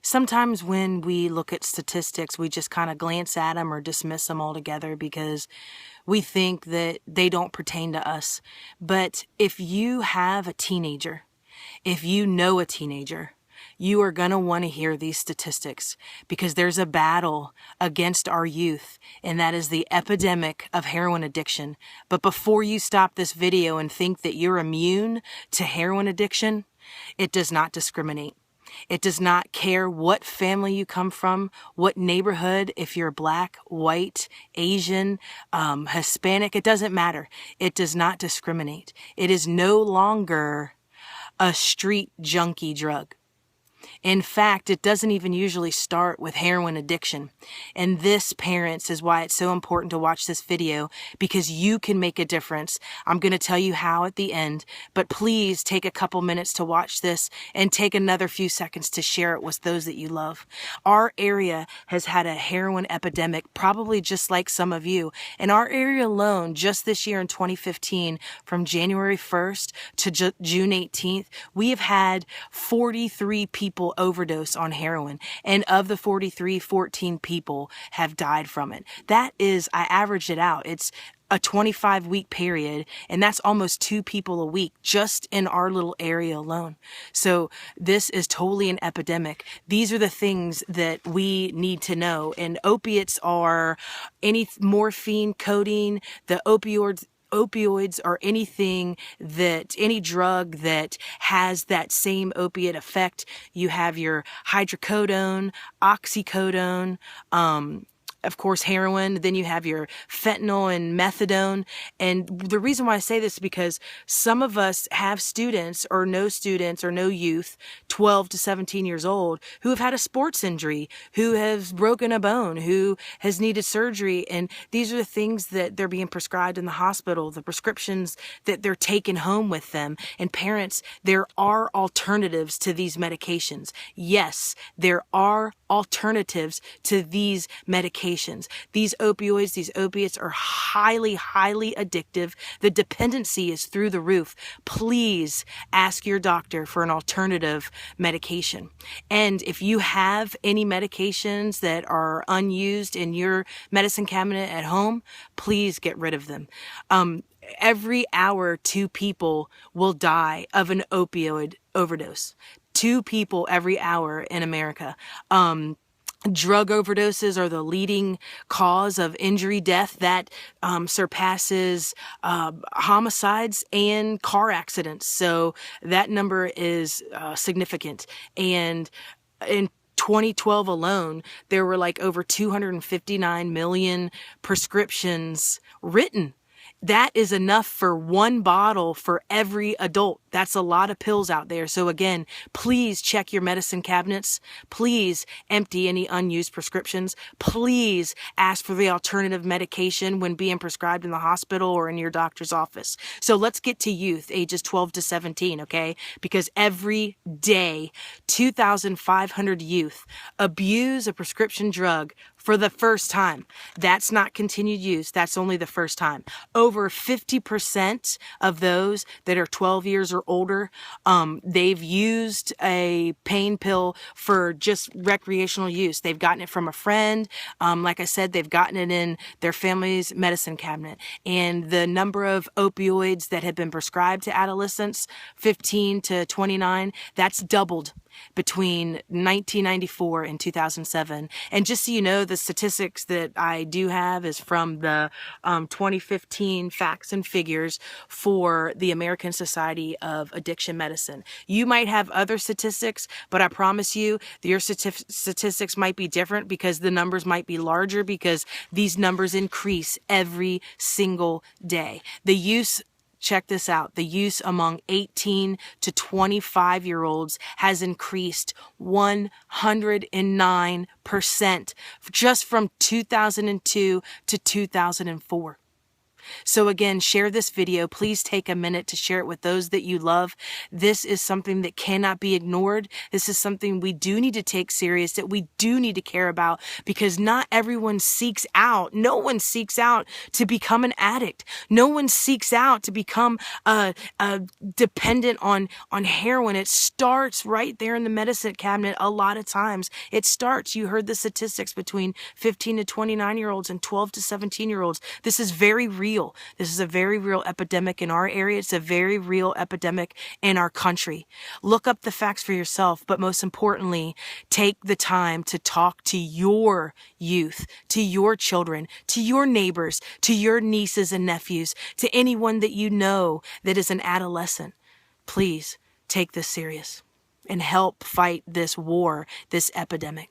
Sometimes when we look at statistics, we just kind of glance at them or dismiss them altogether because we think that they don't pertain to us. But if you have a teenager, if you know a teenager, you are going to want to hear these statistics because there's a battle against our youth, and that is the epidemic of heroin addiction. But before you stop this video and think that you're immune to heroin addiction, it does not discriminate. It does not care what family you come from, what neighborhood, if you're black, white, Asian, Hispanic, it doesn't matter. It does not discriminate. It is no longer a street junkie drug. In fact, it doesn't even usually start with heroin addiction. And this, parents, is why it's so important to watch this video, because you can make a difference. I'm going to tell you how at the end, but please take a couple minutes to watch this and take another few seconds to share it with those that you love. Our area has had a heroin epidemic, probably just like some of you. In our area alone, just this year in 2015, from January 1st to June 18th, we have had 43 people overdose on heroin, and of the 43, 14 people have died from it. That is, I averaged it out. It's a 25-week period, and that's almost 2 people a week just in our little area alone. So this is totally an epidemic. These are the things that we need to know. And opiates are any morphine, codeine, the opioids are anything that, any drug that has that same opiate effect. You have your hydrocodone, oxycodone, of course, heroin, then you have your fentanyl and methadone. And the reason why I say this is because some of us have students or no youth, 12 to 17 years old, who have had a sports injury, who has broken a bone, who has needed surgery. And these are the things that they're being prescribed in the hospital, the prescriptions that they're taking home with them. And parents, there are alternatives to these medications. Yes, there are alternatives to these medications. These opioids, these opiates are highly, highly addictive. The dependency is through the roof. Please ask your doctor for an alternative medication. And if you have any medications that are unused in your medicine cabinet at home, please get rid of them. Every hour, 2 people will die of an opioid overdose. 2 people every hour in America. Drug overdoses are the leading cause of injury death that surpasses homicides and car accidents. So that number is significant. And in 2012 alone, there were like over 259 million prescriptions written. That is enough for 1 bottle for every adult. That's a lot of pills out there. So again, please check your medicine cabinets. Please empty any unused prescriptions. Please ask for the alternative medication when being prescribed in the hospital or in your doctor's office. So let's get to youth, ages 12 to 17, okay? Because every day, 2,500 youth abuse a prescription drug for the first time. That's not continued use. That's only the first time. Over 50% of those that are 12 years or older, they've used a pain pill for just recreational use. They've gotten it from a friend. Like I said, they've gotten it in their family's medicine cabinet. And the number of opioids that have been prescribed to adolescents, 15 to 29, that's doubled between 1994 and 2007. And just so you know, the statistics that I do have is from the 2015 facts and figures for the American Society of Addiction Medicine. You might have other statistics, but I promise you your statistics might be different because the numbers might be larger because these numbers increase every single day. The use Check this out. The use among 18 to 25-year-olds has increased 109% just from 2002 to 2004. So again, share this video. Please take a minute to share it with those that you love. This is something that cannot be ignored. This is something we do need to take serious, that we do need to care about, because not everyone seeks out. No one seeks out to become an addict. No one seeks out to become dependent on heroin. It starts right there in the medicine cabinet. A lot of times it starts, you heard the statistics, between 15 to 29-year-olds and 12 to 17-year-olds. This is very real. This is a very real epidemic in our area. It's a very real epidemic in our country. Look up the facts for yourself, but most importantly, take the time to talk to your youth, to your children, to your neighbors, to your nieces and nephews, to anyone that you know that is an adolescent. Please take this serious and help fight this war, this epidemic.